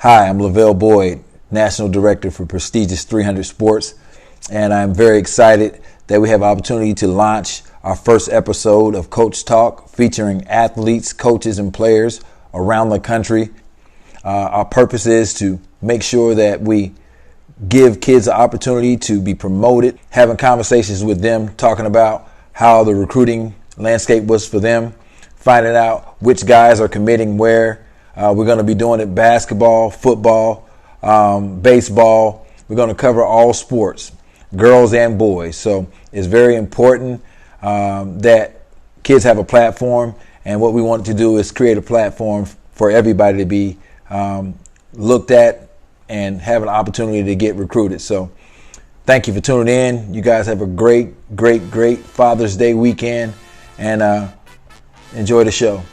Hi, I'm LaVell Boyd, National Director for prestigious 300 Sports, and I'm very excited that we have an opportunity to launch our first episode of Coach Talk featuring athletes, coaches, and players around the country. Our purpose is to make sure that we give kids an opportunity to be promoted, having conversations with them, talking about how the recruiting landscape was for them, finding out which guys are committing where. We're going to be doing it basketball, football, baseball. We're going to cover all sports, girls and boys. So it's very important that kids have a platform. And what we want to do is create a platform for everybody to be looked at and have an opportunity to get recruited. So thank you for tuning in. You guys have a great Father's Day weekend, and enjoy the show.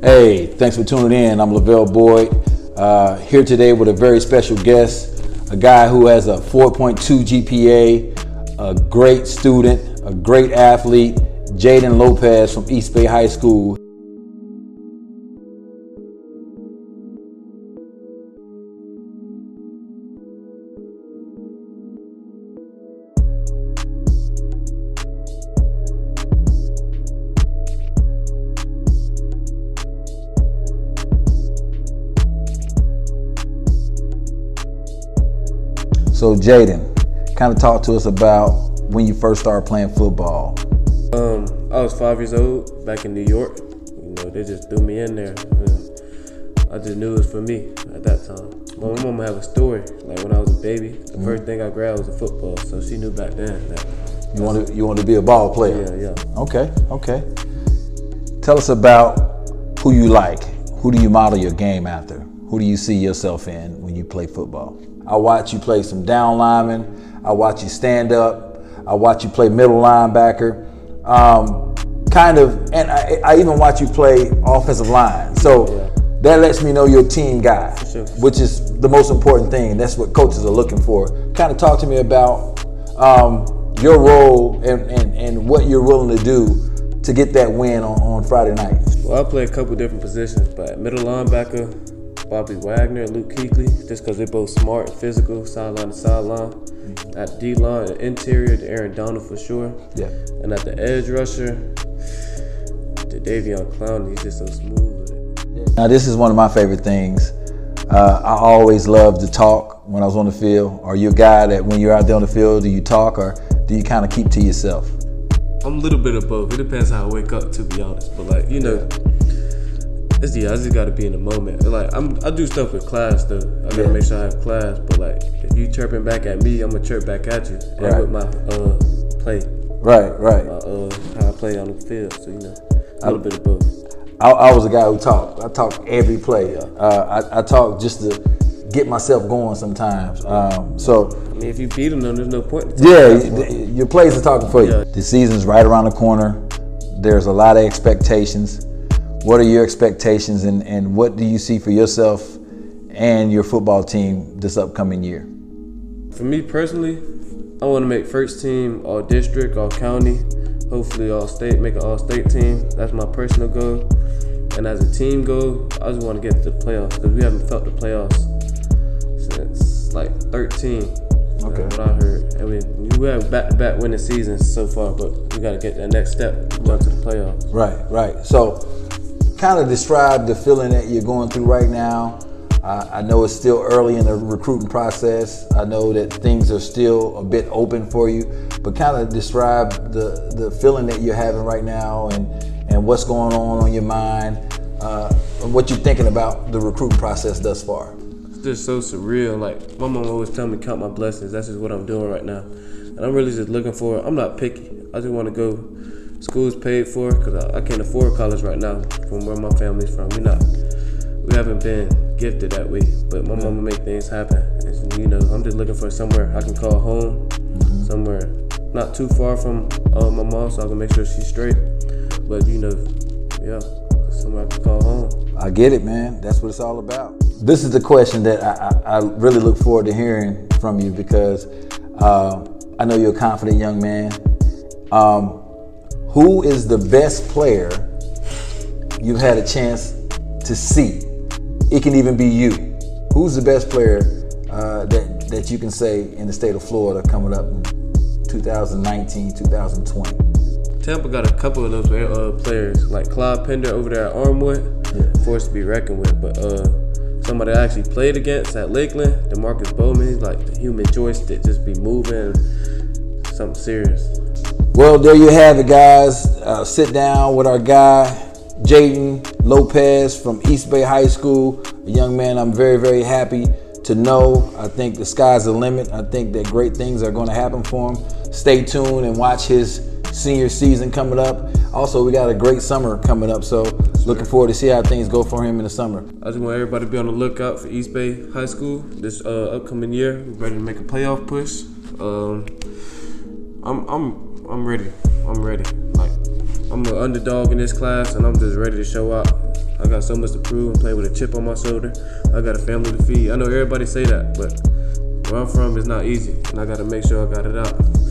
Hey, thanks for tuning in. I'm LaVell Boyd, here today with a very special guest, a guy who has a 4.2 GPA, a great student, a great athlete, Jaden Lopez from East Bay High School. So Jaden, kind of talk to us about when you first started playing football. I was 5 years old back in New York. You know, they just threw me in there. I just knew it was for me at that time. My mama have a story. Like when I was a baby, the first thing I grabbed was a football. So she knew back then that you want to be a ball player. Yeah. Okay. Tell us about who you like. Who do you model your game after? Who do you see yourself in when you play football? I watch you play some down linemen. I watch you stand up. I watch you play middle linebacker. And I even watch you play offensive line. So that lets me know you're a team guy, which is the most important thing. That's what coaches are looking for. Kind of talk to me about your role and what you're willing to do to get that win on Friday night. Well, I play a couple different positions, but middle linebacker, Bobby Wagner and Luke Kuechly, just because they're both smart and physical, sideline to sideline. At D-line, interior, the Aaron Donald for sure. Yeah. And at the edge rusher, the Davion Clowney, he's just so smooth with it. Now, this is one of my favorite things. I always love to talk when I was on the field. Are you a guy that when you're out there on the field, do you talk or do you kind of keep to yourself? I'm a little bit of both. It depends how I wake up, to be honest. But like, I just gotta be in the moment. Like I do stuff with class though. I gotta make sure I have class. But like, if you chirping back at me, I'm gonna chirp back at you. And with my play. Right. How I play on the field. So a little bit of both. I was a guy who talked. I talk every play. I talk just to get myself going sometimes. So I mean, if you beat them, then there's no point. Your plays are talking for you. Yeah. The season's right around the corner. There's a lot of expectations. What are your expectations and what do you see for yourself and your football team this upcoming year? For me personally, I want to make first team, all district, all county, hopefully all state, make an all state team. That's my personal goal. And as a team goal, I just want to get to the playoffs because we haven't felt the playoffs since like 13. Okay. That's what I heard. I mean, we have back-to-back winning seasons so far, but we got to get that next step to go to the playoffs. Right. So, kind of describe the feeling that you're going through right now. I know it's still early in the recruiting process. I know that things are still a bit open for you, but kind of describe the feeling that you're having right now and what's going on your mind, and what you're thinking about the recruiting process thus far. It's just so surreal. Like my mom always tell me count my blessings. That's just what I'm doing right now, and I'm really just looking for. I'm not picky. I just want to go. School's paid for because I can't afford college right now from where my family's from. We haven't been gifted that way, but my mama make things happen. And, I'm just looking for somewhere I can call home, somewhere not too far from my mom, so I can make sure she's straight. But somewhere I can call home. I get it, man. That's what it's all about. This is the question that I really look forward to hearing from you because I know you're a confident young man. Who is the best player you've had a chance to see? It can even be you. Who's the best player that you can say in the state of Florida coming up in 2019, 2020? Tampa got a couple of those players, like Clyde Pender over there at Armwood, forced to be reckoned with. But somebody I actually played against at Lakeland, DeMarcus Bowman, he's like the human joystick, just be moving, something serious. Well, there you have it, guys. Sit down with our guy, Jaden Lopez from East Bay High School, a young man I'm very, very happy to know. I think the sky's the limit. I think that great things are going to happen for him. Stay tuned and watch his senior season coming up. Also, we got a great summer coming up, so looking forward to see how things go for him in the summer. I just want everybody to be on the lookout for East Bay High School this upcoming year. We're ready to make a playoff push. I'm ready. Like, I'm an underdog in this class, and I'm just ready to show out. I got so much to prove and play with a chip on my shoulder. I got a family to feed. I know everybody say that, but where I'm from is not easy, and I got to make sure I got it out.